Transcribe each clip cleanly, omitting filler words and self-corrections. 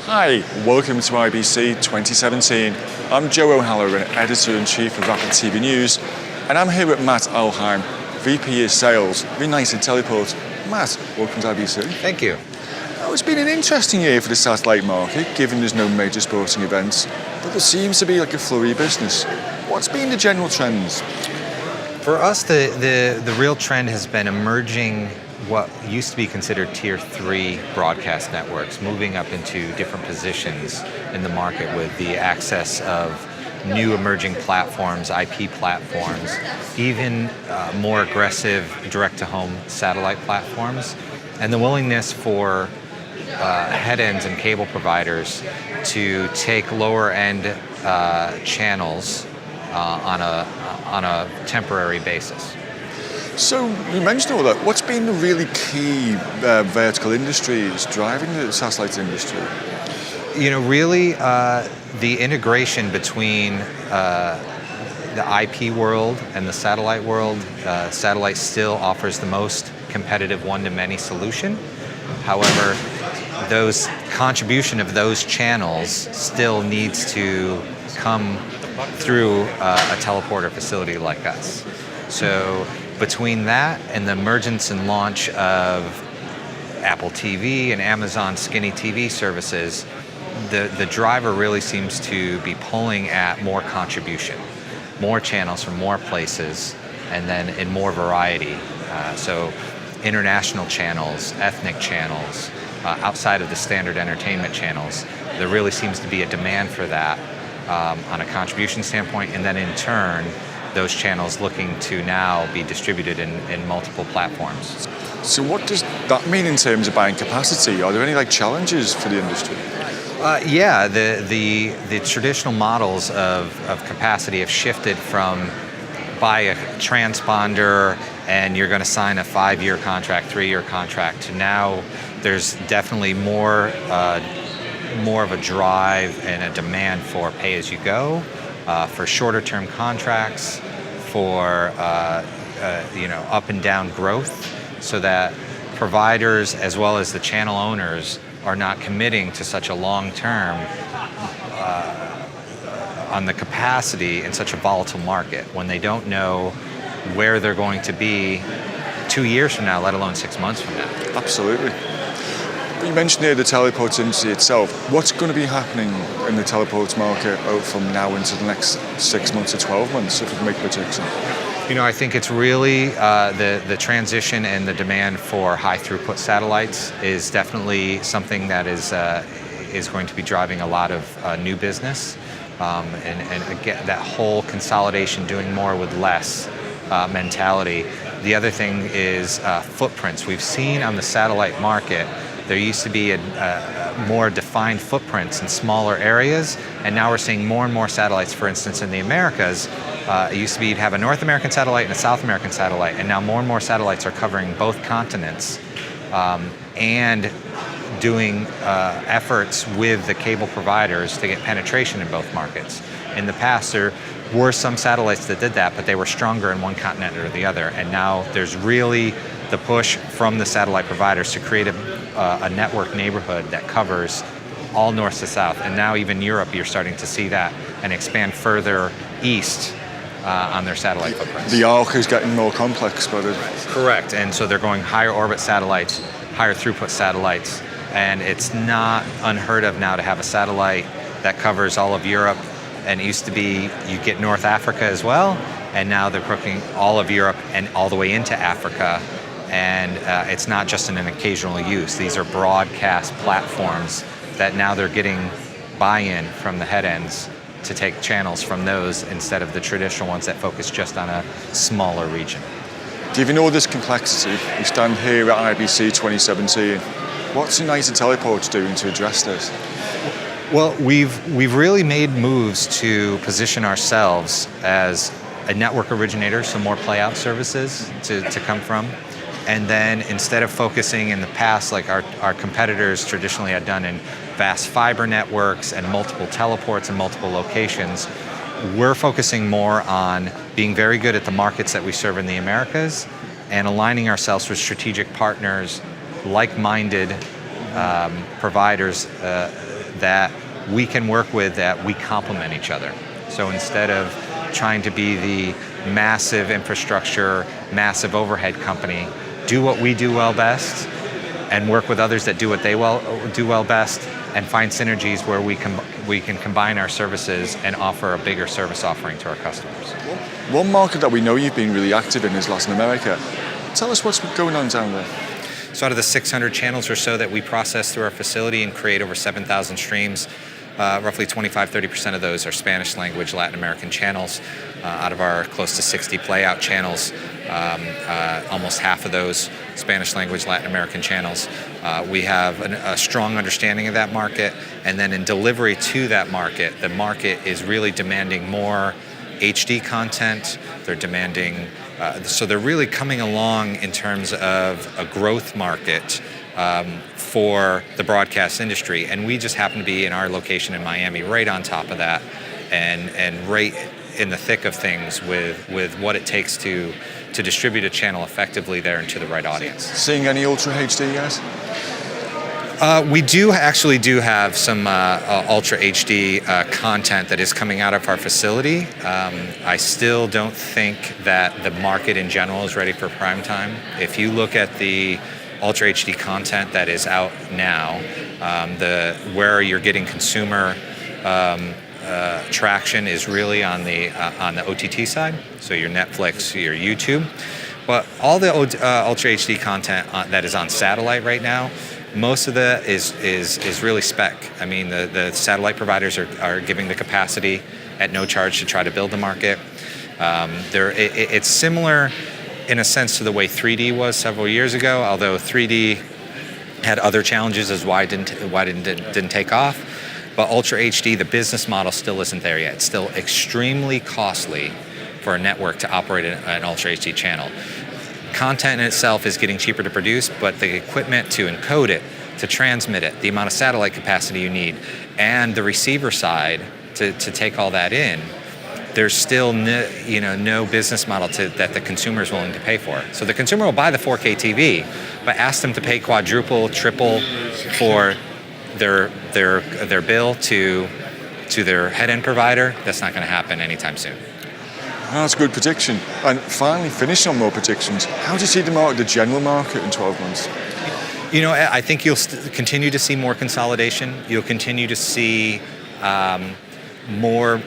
Hi, welcome to IBC 2017. I'm Joe O'Halloran, Editor-in-Chief of Rapid TV News, and I'm here with Matt Alheim, VP of Sales of United Teleport. Matt, welcome to IBC. Thank you. Now, it's been an interesting year for the satellite market, given there's no major sporting events, but there seems to be like a flurry of business. What's been the general trends? For us, the real trend has been emerging what used to be considered Tier 3 broadcast networks, moving up into different positions in the market with the access of new emerging platforms, IP platforms, even more aggressive direct-to-home satellite platforms, and the willingness for head-ends and cable providers to take lower-end channels on a temporary basis. So you mentioned all that. What's been the really key vertical industries driving the satellite industry? You know, really, the integration between the IP world and the satellite world. Satellite still offers the most competitive one-to-many solution. However, those contribution of those channels still needs to come through a teleporter facility like us. So between that and the emergence and launch of Apple TV and Amazon Skinny TV services, the driver really seems to be pulling at more contribution, more channels from more places, and then in more variety. So international channels, ethnic channels, outside of the standard entertainment channels. There really seems to be a demand for that on a contribution standpoint, and then in turn, those channels looking to now be distributed in multiple platforms. So what does that mean in terms of buying capacity? Are there any challenges for the industry? Yeah, the traditional models of capacity have shifted from buy a transponder and you're going to sign a 5-year contract, 3-year contract, to now there's definitely more of a drive and a demand for pay-as-you-go, for shorter-term contracts, for up and down growth, so that providers as well as the channel owners are not committing to such a long-term on the capacity in such a volatile market when they don't know where they're going to be 2 years from now, let alone 6 months from now. Absolutely. You mentioned here the teleport industry itself. What's going to be happening in the teleport market from now into the next 6 months to 12 months, if we can make a prediction? You know, I think it's really the transition and the demand for high throughput satellites is definitely something that is going to be driving a lot of new business, and again, that whole consolidation, doing more with less mentality. The other thing is footprints. We've seen on the satellite market, there used to be a more defined footprints in smaller areas, and now we're seeing more and more satellites. For instance, in the Americas, it used to be you'd have a North American satellite and a South American satellite, and now more and more satellites are covering both continents and doing efforts with the cable providers to get penetration in both markets. In the past, there were some satellites that did that, but they were stronger in one continent or the other, and now there's really the push from the satellite providers to create a network neighborhood that covers all north to south. And now even Europe, you're starting to see that and expand further east on their satellite footprints. The arc is getting more complex, but correct. And so they're going higher orbit satellites, higher throughput satellites, and it's not unheard of now to have a satellite that covers all of Europe. And it used to be you get North Africa as well, and now they're cooking all of Europe and all the way into Africa. And it's not just an occasional use. These are broadcast platforms that now they're getting buy-in from the head ends to take channels from those instead of the traditional ones that focus just on a smaller region. Given all this complexity, we stand here at IBC 2017. What's United Teleport doing to address this? Well, we've really made moves to position ourselves as a network originator, so more play-out services to come from. And then instead of focusing in the past like our competitors traditionally had done in vast fiber networks and multiple teleports in multiple locations, we're focusing more on being very good at the markets that we serve in the Americas and aligning ourselves with strategic partners, like-minded providers that we can work with, that we complement each other. So instead of trying to be the massive infrastructure, massive overhead company, do what we do well best and work with others that do what they do well best, and find synergies where we can combine our services and offer a bigger service offering to our customers. One market that we know you've been really active in is Latin America. Tell us what's going on down there. So out of the 600 channels or so that we process through our facility and create over 7,000 streams, roughly 25-30% of those are Spanish language Latin American channels. Out of our close to 60 playout channels, almost half of those Spanish language Latin American channels. We have a strong understanding of that market, and then in delivery to that market, the market is really demanding more HD content. They're demanding, so they're really coming along in terms of a growth market for the broadcast industry, and we just happen to be in our location in Miami right on top of that, and right in the thick of things with what it takes to distribute a channel effectively there and to the right audience. Seeing any Ultra HD yet? We do have some Ultra HD content that is coming out of our facility. I still don't think that the market in general is ready for prime time. If you look at the Ultra HD content that is out now, where you're getting consumer traction is really on the OTT side, so your Netflix, your YouTube. But all the Ultra HD content that is on satellite right now, most of that is really spec. I mean, the satellite providers are giving the capacity at no charge to try to build the market. It's similar in a sense to the way 3D was several years ago, although 3D had other challenges as why it didn't take off. But Ultra HD, the business model still isn't there yet. It's still extremely costly for a network to operate an Ultra HD channel. Content in itself is getting cheaper to produce, but the equipment to encode it, to transmit it, the amount of satellite capacity you need, and the receiver side to take all that in, there's still no business model that the consumer is willing to pay for. So the consumer will buy the 4K TV, but ask them to pay quadruple, triple for their bill to their head-end provider. That's not going to happen anytime soon. That's a good prediction. And finally, finishing on more predictions, how do you see the general market in 12 months? I think you'll continue to see more consolidation. You'll continue to see more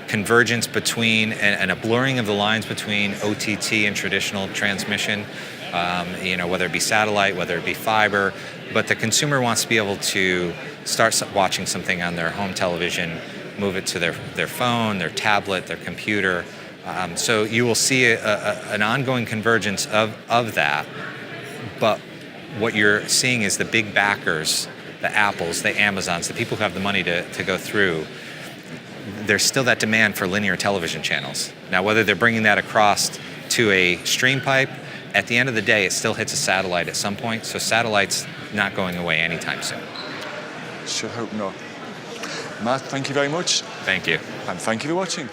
convergence between and a blurring of the lines between OTT and traditional transmission, whether it be satellite, whether it be fiber. But the consumer wants to be able to start watching something on their home television, move it to their phone, their tablet, their computer. So you will see an ongoing convergence of that. But what you're seeing is the big backers, the Apples, the Amazons, the people who have the money to go through. There's still that demand for linear television channels. Now, whether they're bringing that across to a stream pipe, at the end of the day, it still hits a satellite at some point. So satellite's not going away anytime soon. Should hope not. Matt, thank you very much. Thank you. And thank you for watching.